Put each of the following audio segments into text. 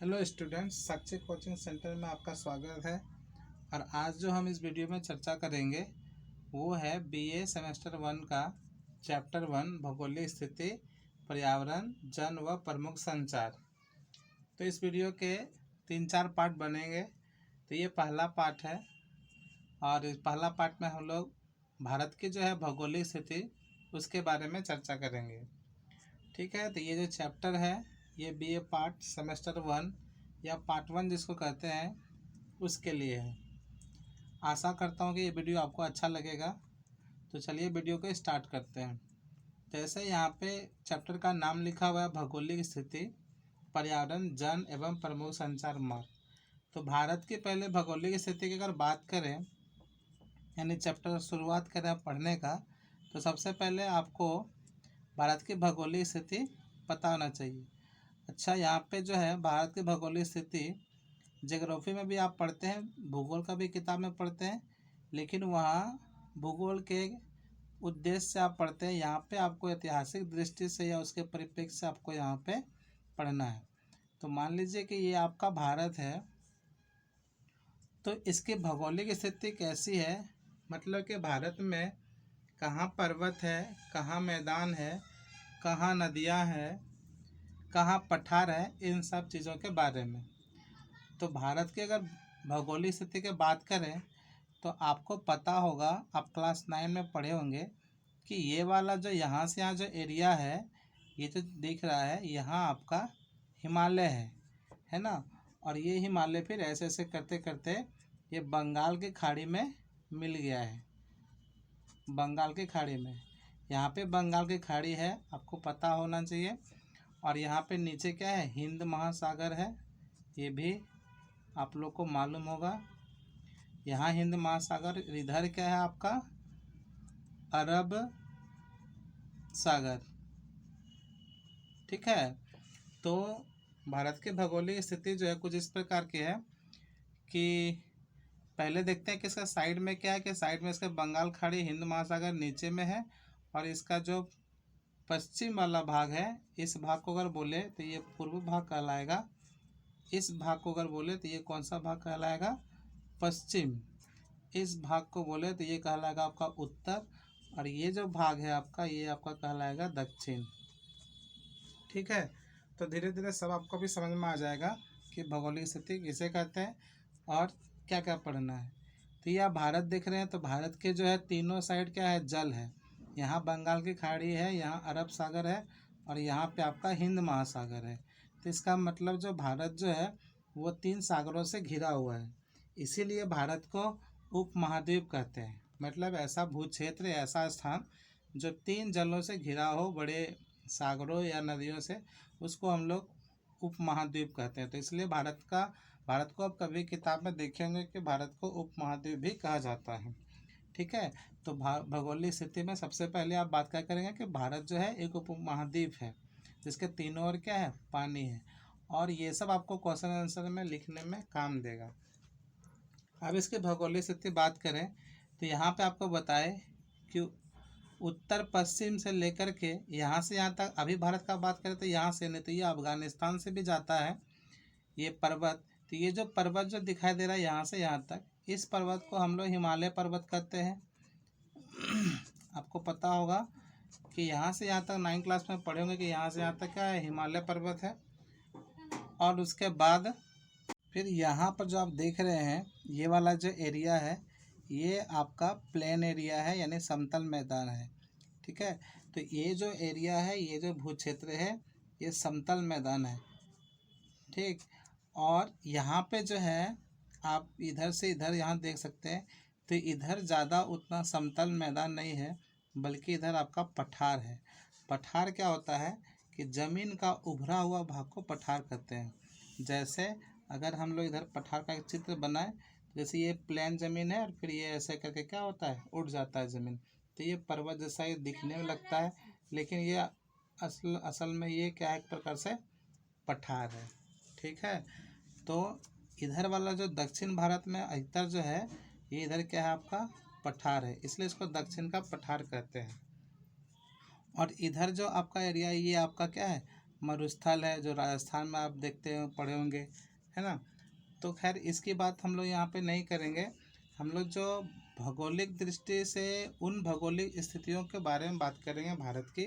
Hello students, साक्षी coaching centre में आपका स्वागत है। और आज जो हम इस वीडियो में चर्चा करेंगे वो है बीए सेमेस्टर 1 का चैप्टर 1 भौगोलिक स्थिति, पर्यावरण, जन व प्रमुख संचार। तो इस वीडियो के 3-4 पार्ट बनेंगे। तो ये पहला पार्ट है और इस पहला पार्ट में हम लोग भारत की जो है भौगोलिक स्थिति उसके बारे में चर्चा करेंगे। ठीक है, तो ये जो चैप्टर है ये बीए पार्ट सेमेस्टर 1 या पार्ट 1 जिसको कहते हैं उसके लिए है। आशा करता हूँ कि ये वीडियो आपको अच्छा लगेगा। तो चलिए वीडियो को स्टार्ट करते हैं। जैसे यहाँ पे चैप्टर का नाम लिखा हुआ है भौगोलिक स्थिति, पर्यावरण, जन एवं प्रमुख संचार मार्ग। तो भारत की पहले भौगोलिक स्थिति की अगर बात करें यानी चैप्टर शुरुआत करें पढ़ने का, तो सबसे पहले आपको भारत की भौगोलिक स्थिति पता होना चाहिए। अच्छा, यहाँ पे जो है भारत की भौगोलिक स्थिति ज्योग्राफी में भी आप पढ़ते हैं, भूगोल का भी किताब में पढ़ते हैं, लेकिन वहाँ भूगोल के उद्देश्य से आप पढ़ते हैं। यहाँ पे आपको ऐतिहासिक दृष्टि से या उसके परिप्रेक्ष्य से आपको यहाँ पे पढ़ना है। तो मान लीजिए कि ये आपका भारत है, तो इसकी भौगोलिक स्थिति कैसी है, मतलब कि भारत में कहाँ पर्वत है, कहाँ मैदान है, कहाँ नदियाँ हैं, कहाँ पठार है, इन सब चीज़ों के बारे में। तो भारत की अगर भौगोलिक स्थिति की बात करें तो आपको पता होगा, आप क्लास 9 में पढ़े होंगे कि ये वाला जो यहाँ से यहाँ जो एरिया है, ये जो दिख रहा है यहाँ आपका हिमालय है ना। और ये हिमालय फिर ऐसे ऐसे करते करते ये बंगाल की खाड़ी में मिल गया है। बंगाल की खाड़ी में, यहाँ पे बंगाल की खाड़ी है, आपको पता होना चाहिए। और यहाँ पे नीचे क्या है, हिंद महासागर है, ये भी आप लोग को मालूम होगा। यहाँ हिंद महासागर, इधर क्या है आपका अरब सागर। ठीक है, तो भारत की भौगोलिक स्थिति जो है कुछ इस प्रकार की है कि पहले देखते हैं कि इसका साइड में क्या है, कि साइड में इसका बंगाल खाड़ी, हिंद महासागर नीचे में है, और इसका जो पश्चिम वाला भाग है, इस भाग को अगर बोले तो ये पूर्व भाग कहलाएगा। इस भाग को अगर बोले तो ये कौन सा भाग कहलाएगा, पश्चिम। इस भाग को बोले तो ये कहलाएगा आपका उत्तर, और ये जो भाग है आपका ये आपका कहलाएगा दक्षिण। ठीक है, तो धीरे धीरे सब आपको भी समझ में आ जाएगा कि भौगोलिक स्थिति किसे कहते हैं और क्या क्या पढ़ना है। तो ये आप भारत देख रहे हैं, तो भारत के जो है तीनों साइड क्या है, जल है। यहाँ बंगाल की खाड़ी है, यहाँ अरब सागर है, और यहाँ पे आपका हिंद महासागर है। तो इसका मतलब जो भारत जो है वो 3 सागरों से घिरा हुआ है, इसीलिए भारत को उपमहाद्वीप कहते हैं। मतलब ऐसा भू क्षेत्र, ऐसा स्थान जो 3 जलों से घिरा हो, बड़े सागरों या नदियों से, उसको हम लोग उपमहाद्वीप कहते हैं। तो इसलिए भारत को आप कभी किताब में देखेंगे कि भारत को उपमहाद्वीप भी कहा जाता है। ठीक है, तो भौगोलिक स्थिति में सबसे पहले आप बात क्या करेंगे कि भारत जो है एक उपमहाद्वीप है जिसके तीनों ओर क्या है, पानी है। और ये सब आपको क्वेश्चन आंसर में लिखने में काम देगा। अब इसकी भौगोलिक स्थिति बात करें तो यहाँ पे आपको बताए कि उत्तर पश्चिम से लेकर के यहाँ से यहाँ तक, अभी भारत का बात करें तो यहाँ से नहीं, तो ये अफगानिस्तान से भी जाता है ये पर्वत। तो ये जो पर्वत जो दिखाई दे रहा है यहाँ से यहाँ तक, इस पर्वत को हम लोग हिमालय पर्वत कहते हैं। आपको पता होगा कि यहाँ से यहाँ तक 9 क्लास में पढ़े होंगे कि यहाँ से यहाँ तक क्या है, हिमालय पर्वत है। और उसके बाद फिर यहाँ पर जो आप देख रहे हैं ये वाला जो एरिया है ये आपका प्लेन एरिया है, यानी समतल मैदान है। ठीक है, तो ये जो एरिया है, ये जो भू क्षेत्र है, ये समतल मैदान है। ठीक, और यहाँ पे जो है आप इधर से इधर यहाँ देख सकते हैं, तो इधर ज़्यादा उतना समतल मैदान नहीं है, बल्कि इधर आपका पठार है। पठार क्या होता है कि ज़मीन का उभरा हुआ भाग को पठार कहते हैं। जैसे अगर हम लोग इधर पठार का एक चित्र बनाए, जैसे ये प्लेन ज़मीन है और फिर ये ऐसे करके क्या होता है, उठ जाता है ज़मीन, तो ये पर्वत जैसा ये दिखने में लगता है, लेकिन ये असल में ये क्या है, एक प्रकार से पठार है। ठीक है, तो इधर वाला जो दक्षिण भारत में अधिकतर जो है ये इधर क्या है आपका पठार है, इसलिए इसको दक्षिण का पठार कहते हैं। और इधर जो आपका एरिया है ये आपका क्या है, मरुस्थल है जो राजस्थान में आप देखते हो पढ़े होंगे, है ना। तो खैर इसकी बात हम लोग यहाँ पे नहीं करेंगे। हम लोग जो भौगोलिक दृष्टि से उन भौगोलिक स्थितियों के बारे में बात करेंगे भारत की,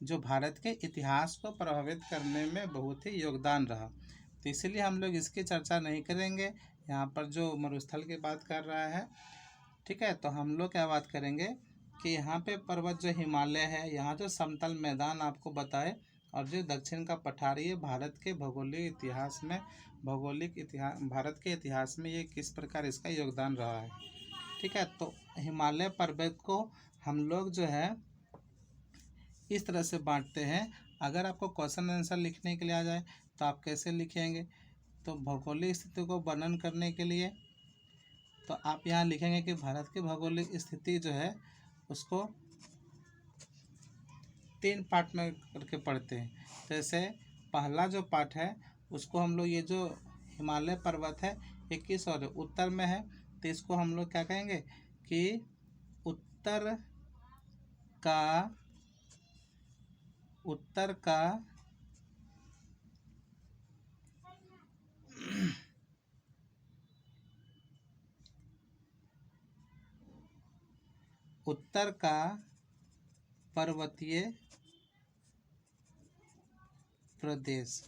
जो भारत के इतिहास को प्रभावित करने में बहुत ही योगदान रहा। तो इसलिए हम लोग इसकी चर्चा नहीं करेंगे। यहाँ पर जो मरुस्थल की बात कर रहा है, ठीक है, तो हम लोग क्या बात करेंगे कि यहाँ पे पर्वत जो हिमालय है, यहाँ जो समतल मैदान आपको बताए, और जो दक्षिण का पठार, ये भारत के भौगोलिक इतिहास भारत के इतिहास में ये किस प्रकार इसका योगदान रहा है। ठीक है, तो हिमालय पर्वत को हम लोग जो है इस तरह से बांटते हैं। अगर आपको क्वेश्चन आंसर लिखने के लिए आ जाए तो आप कैसे लिखेंगे, तो भौगोलिक स्थिति को वर्णन करने के लिए तो आप यहाँ लिखेंगे कि भारत की भौगोलिक स्थिति जो है उसको 3 पार्ट में करके पढ़ते हैं। जैसे पहला जो पार्ट है उसको हम लोग, ये जो हिमालय पर्वत है ये किस और उत्तर में है, तो इसको हम लोग क्या कहेंगे कि उत्तर का उत्तर का पर्वतीय प्रदेश।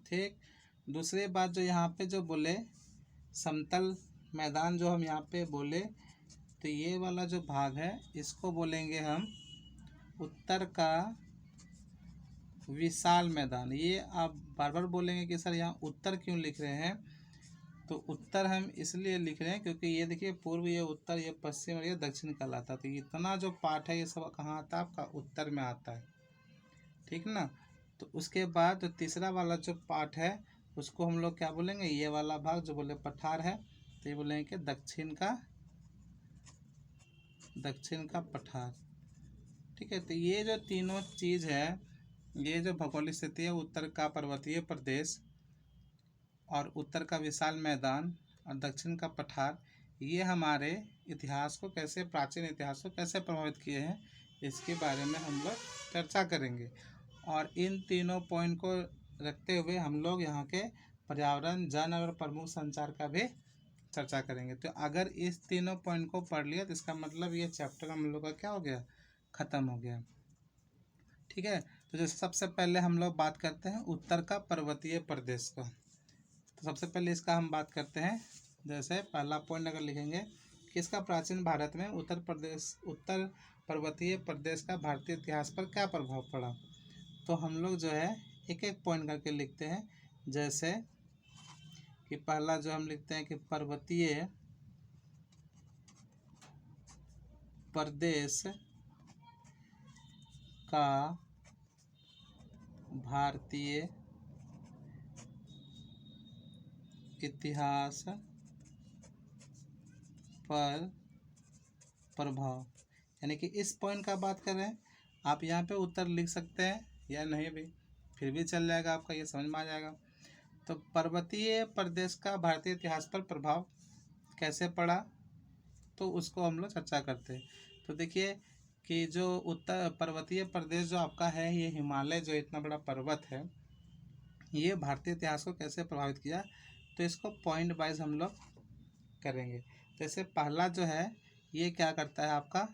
ठीक, दूसरी बात जो यहाँ पे जो बोले समतल मैदान, जो हम यहाँ पे बोले, तो ये वाला जो भाग है इसको बोलेंगे हम उत्तर का विशाल मैदान। ये आप बार बार बोलेंगे कि सर यहाँ उत्तर क्यों लिख रहे हैं, तो उत्तर हम इसलिए लिख रहे हैं क्योंकि ये देखिए पूर्व, ये उत्तर, ये पश्चिम और ये दक्षिण कहलाता है। तो इतना जो पार्ट है ये सब कहाँ आता है, आपका उत्तर में आता है। ठीक ना। तो उसके बाद जो तीसरा वाला जो पार्ट है उसको हम लोग क्या बोलेंगे, ये वाला भाग जो बोले पठार है, तो ये बोलेंगे कि दक्षिण का पठार। ठीक है, तो ये जो तीनों चीज़ है, ये जो भौगोलिक स्थिति है, उत्तर का पर्वतीय प्रदेश और उत्तर का विशाल मैदान और दक्षिण का पठार, ये हमारे इतिहास को कैसे, प्राचीन इतिहास को कैसे प्रभावित किए हैं, इसके बारे में हम लोग चर्चा करेंगे। और इन तीनों पॉइंट को रखते हुए हम लोग यहाँ के पर्यावरण, जन और प्रमुख संचार का भी चर्चा करेंगे। तो अगर इस तीनों पॉइंट को पढ़ लिया तो इसका मतलब ये चैप्टर हम लोग का क्या हो गया, ख़त्म हो गया। ठीक है, तो जैसे सबसे पहले हम लोग बात करते हैं उत्तर का पर्वतीय प्रदेश को। तो सबसे पहले इसका हम बात करते हैं। जैसे पहला पॉइंट अगर लिखेंगे कि इसका प्राचीन भारत में उत्तर पर्वतीय प्रदेश का भारतीय इतिहास पर क्या प्रभाव पड़ा, तो हम लोग जो है एक एक पॉइंट करके लिखते हैं। जैसे कि पहला जो हम लिखते हैं कि पर्वतीय प्रदेश का भारतीय इतिहास पर प्रभाव, यानी कि इस पॉइंट का बात कर रहे हैं। आप यहाँ पे उत्तर लिख सकते हैं या नहीं भी, फिर भी चल जाएगा, आपका ये समझ में आ जाएगा। तो पर्वतीय प्रदेश का भारतीय इतिहास पर प्रभाव कैसे पड़ा, तो उसको हम लोग चर्चा करते हैं। तो देखिए कि जो उत्तर पर्वतीय प्रदेश जो आपका है, ये हिमालय जो इतना बड़ा पर्वत है, ये भारतीय इतिहास को कैसे प्रभावित किया, तो इसको पॉइंट वाइज हम लोग करेंगे। जैसे पहला जो है ये क्या करता है, आपका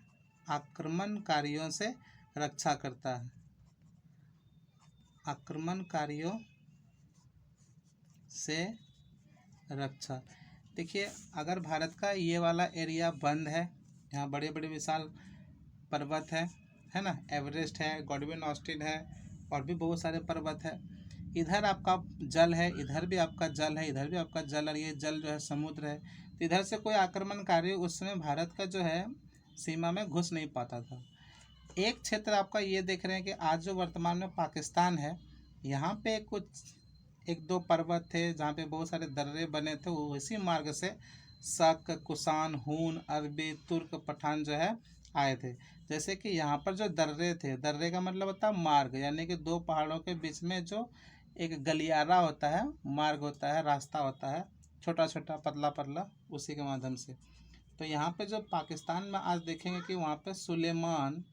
आक्रमणकारियों से रक्षा करता है, आक्रमणकारियों से रक्षा। देखिए अगर भारत का ये वाला एरिया बंद है, यहाँ बड़े बड़े विशाल पर्वत है ना, एवरेस्ट है, गॉडविन ऑस्टिन है, और भी बहुत सारे पर्वत है। इधर आपका जल है, इधर भी आपका जल है, इधर भी आपका जल, और ये जल जो है समुद्र है। तो इधर से कोई आक्रमणकारी उस समय भारत का जो है सीमा में घुस नहीं पाता था। एक क्षेत्र आपका ये देख रहे हैं कि आज जो वर्तमान में पाकिस्तान है, यहाँ पे कुछ 1-2 पर्वत थे जहाँ पे बहुत सारे दर्रे बने थे, वो इसी मार्ग से शक, कुषाण, हून, अरबी, तुर्क, पठान जो है आए थे। जैसे कि यहाँ पर जो दर्रे थे, दर्रे का मतलब होता है मार्ग, यानी कि 2 पहाड़ों के बीच में जो एक गलियारा होता है, मार्ग होता है, रास्ता होता है, छोटा छोटा पतला पतला, उसी के माध्यम से। तो यहाँ पे जो पाकिस्तान में आज देखेंगे कि वहाँ पे सुलेमान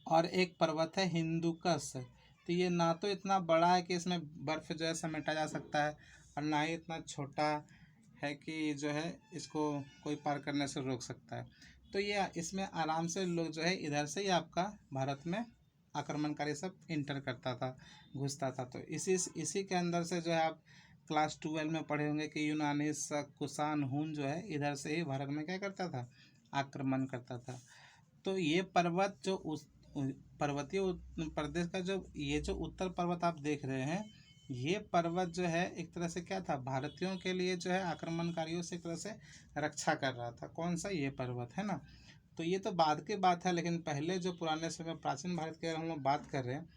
और एक पर्वत है हिंदुकस। तो ये ना तो इतना बड़ा है कि इसमें बर्फ़ जो है समेटा जा सकता है, और ना ही इतना छोटा है कि जो है इसको कोई पार करने से रोक सकता है। तो ये इसमें आराम से लोग जो है इधर से ही आपका भारत में आक्रमणकारी सब इंटर करता था, घुसता था। तो इसी के अंदर से जो है आप क्लास 12 में पढ़े होंगे कि यूनानी शक कुषाण हून जो है इधर से ही भारत में क्या करता था, आक्रमण करता था। तो ये पर्वत जो उस पर्वतीय प्रदेश का जो ये जो उत्तर पर्वत आप देख रहे हैं, ये पर्वत जो है एक तरह से क्या था, भारतीयों के लिए जो है आक्रमणकारियों से एक तरह से रक्षा कर रहा था। कौन सा, ये पर्वत है ना। तो ये तो बाद की बात है, लेकिन पहले जो पुराने समय प्राचीन भारत की अगर हम लोग बात कर रहे हैं,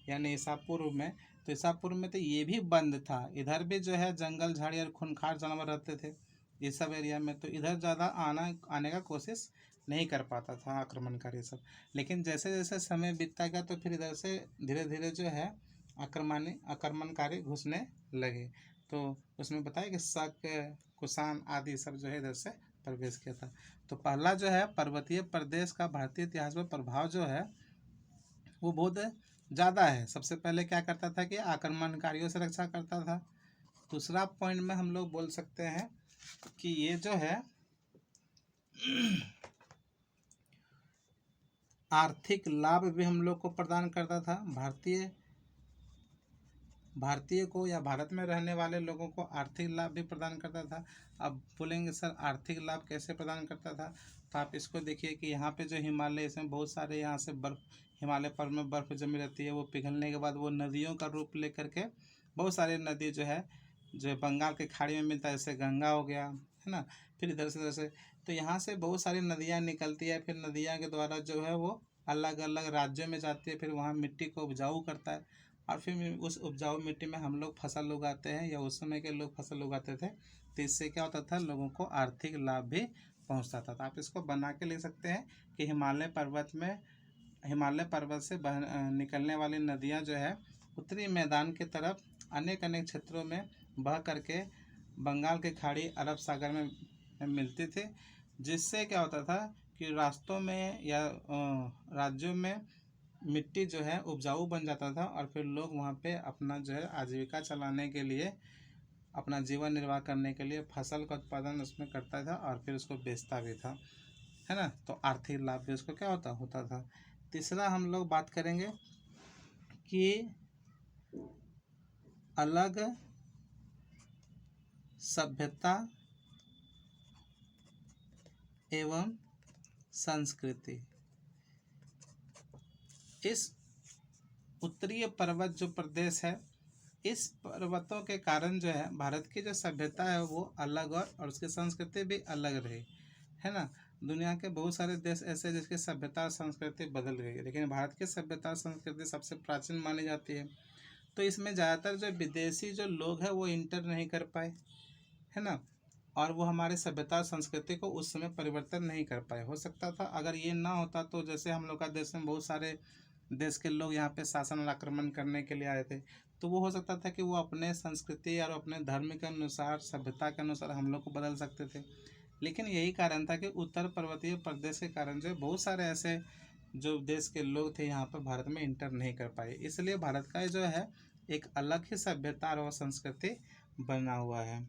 यानी ईसा पूर्व में, तो ईसा पूर्व में तो ये भी बंद था। इधर भी जो है जंगल झाड़ी और खूंखार जानवर रहते थे ये सब एरिया में, तो इधर ज़्यादा आने का कोशिश नहीं कर पाता था आक्रमणकारी सब। लेकिन जैसे जैसे समय बीतता गया तो फिर इधर से धीरे धीरे जो है आक्रमणकारी घुसने लगे। तो उसमें बताया कि शक कुषाण आदि सब जो है इधर से प्रवेश किया था। तो पहला जो है पर्वतीय प्रदेश का भारतीय इतिहास में प्रभाव जो है वो बहुत ज़्यादा है। सबसे पहले क्या करता था कि आक्रमणकारियों से रक्षा करता था। दूसरा पॉइंट में हम लोग बोल सकते हैं कि ये जो है आर्थिक लाभ भी हम लोग को प्रदान करता था। भारतीय को या भारत में रहने वाले लोगों को आर्थिक लाभ भी प्रदान करता था। अब बोलेंगे सर आर्थिक लाभ कैसे प्रदान करता था, तो आप इसको देखिए कि यहाँ पे जो हिमालय, इसमें बहुत सारे यहाँ से बर्फ़, हिमालय पर्वत में बर्फ़ जमी रहती है। वो पिघलने के बाद वो नदियों का रूप लेकर के बहुत सारे नदी जो है बंगाल के खाड़ी में मिलता है, जैसे गंगा हो गया, है ना। फिर इधर से तो यहाँ से बहुत सारी नदियाँ निकलती है। फिर नदियाँ के द्वारा जो है वो अलग अलग राज्यों में जाती है, फिर वहाँ मिट्टी को उपजाऊ करता है, और फिर उस उपजाऊ मिट्टी में हम लोग फसल उगाते हैं, या उस समय के लोग फसल उगाते थे। तो इससे क्या होता था, लोगों को आर्थिक लाभ भी पहुंचता था। तो आप इसको बना के लिख सकते हैं कि हिमालय पर्वत से निकलने वाली नदियां जो है उत्तरी मैदान की तरफ अनेक अनेक क्षेत्रों में बह करके बंगाल की खाड़ी, अरब सागर में मिलती थी। जिससे क्या होता था कि रास्तों में या राज्यों में मिट्टी जो है उपजाऊ बन जाता था, और फिर लोग वहाँ पे अपना जो है आजीविका चलाने के लिए, अपना जीवन निर्वाह करने के लिए फसल का उत्पादन उसमें करता था, और फिर उसको बेचता भी था, है ना। तो आर्थिक लाभ भी उसको क्या होता था। तीसरा हम लोग बात करेंगे कि अलग सभ्यता एवं संस्कृति। इस उत्तरीय पर्वत जो प्रदेश है, इस पर्वतों के कारण जो है भारत की जो सभ्यता है वो अलग, और उसकी संस्कृति भी अलग रही, है ना। दुनिया के बहुत सारे देश ऐसे जिसकी सभ्यता और संस्कृति बदल गई है, लेकिन भारत की सभ्यता और संस्कृति सबसे प्राचीन मानी जाती है। तो इसमें ज़्यादातर जो विदेशी जो लोग हैं वो इंटर नहीं कर पाए, है ना, और वो हमारे सभ्यता और संस्कृति को उस समय परिवर्तन नहीं कर पाए। हो सकता था अगर ये ना होता तो जैसे हम लोग का देश में बहुत सारे देश के लोग यहाँ पे शासन और आक्रमण करने के लिए आए थे, तो वो हो सकता था कि वो अपने संस्कृति और अपने धर्म के अनुसार, सभ्यता के अनुसार हम लोग को बदल सकते थे। लेकिन यही कारण था कि उत्तर पर्वतीय प्रदेश के कारण जो बहुत सारे ऐसे जो देश के लोग थे यहाँ पर भारत में इंटर नहीं कर पाए, इसलिए भारत का जो है एक अलग ही सभ्यता और संस्कृति बना हुआ है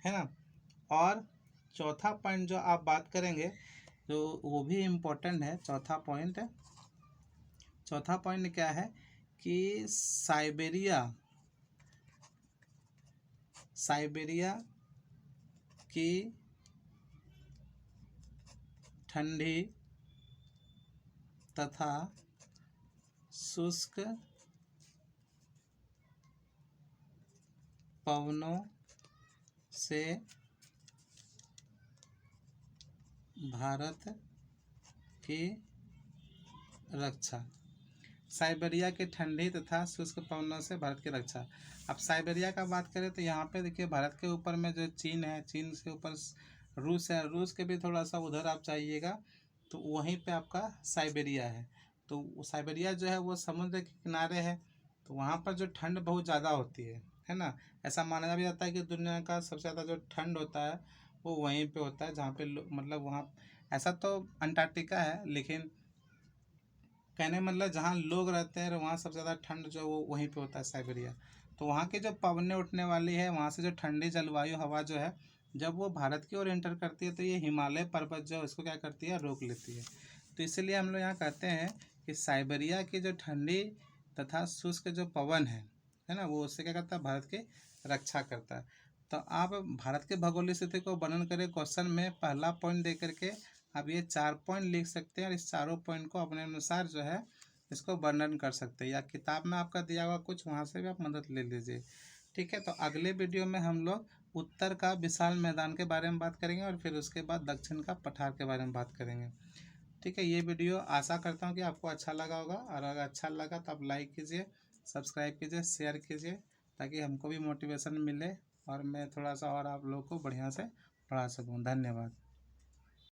ना। और चौथा पॉइंट जो आप बात करेंगे तो वो भी इम्पोर्टेंट है। चौथा पॉइंट क्या है कि साइबेरिया की ठंडी तथा शुष्क पवनों से भारत की रक्षा। साइबेरिया की ठंडी तथा शुष्क पवनों से भारत की रक्षा। अब साइबेरिया का बात करें तो यहाँ पे देखिए भारत के ऊपर में जो चीन है, चीन से ऊपर रूस है, रूस के भी थोड़ा सा उधर आप जाइएगा तो वहीं पे आपका साइबेरिया है। तो साइबेरिया जो है वो समुद्र के किनारे है, तो वहाँ पर जो ठंड बहुत ज़्यादा होती है ना। ऐसा माना भी जाता है कि दुनिया का सबसे ज़्यादा जो ठंड होता है वो वहीं पे होता है, जहाँ पे मतलब वहाँ, ऐसा तो अंटार्कटिका है, लेकिन कहने का मतलब जहाँ लोग रहते हैं वहाँ सबसे ज़्यादा ठंड जो वो वहीं पे होता है, साइबेरिया। तो वहाँ की जो पवनें उठने वाली है, वहाँ से जो ठंडी जलवायु हवा जो है, जब वो भारत की ओर एंटर करती है तो ये हिमालय पर्वत जो है उसको क्या करती है, रोक लेती है। तो इसलिए हम लोग यहाँ कहते हैं कि साइबेरिया की जो ठंडी तथा शुष्क जो पवन है ना, वो उससे क्या करता है, भारत की रक्षा करता है। तो आप भारत के भौगोलिक स्थिति को वर्णन करें क्वेश्चन में पहला पॉइंट दे करके आप ये 4 पॉइंट लिख सकते हैं, और इस चारों पॉइंट को अपने अनुसार जो है इसको वर्णन कर सकते हैं, या किताब में आपका दिया हुआ कुछ वहाँ से भी आप मदद ले लीजिए। ठीक है, तो अगले वीडियो में हम लोग उत्तर का विशाल मैदान के बारे में बात करेंगे, और फिर उसके बाद दक्षिण का पठार के बारे में बात करेंगे। ठीक है, ये वीडियो आशा करता हूँ कि आपको अच्छा लगा होगा, और अगर अच्छा लगा तो आप लाइक कीजिए, सब्सक्राइब कीजिए, शेयर कीजिए, ताकि हमको भी मोटिवेशन मिले और मैं थोड़ा सा और आप लोगों को बढ़िया से पढ़ा सकूँ। धन्यवाद।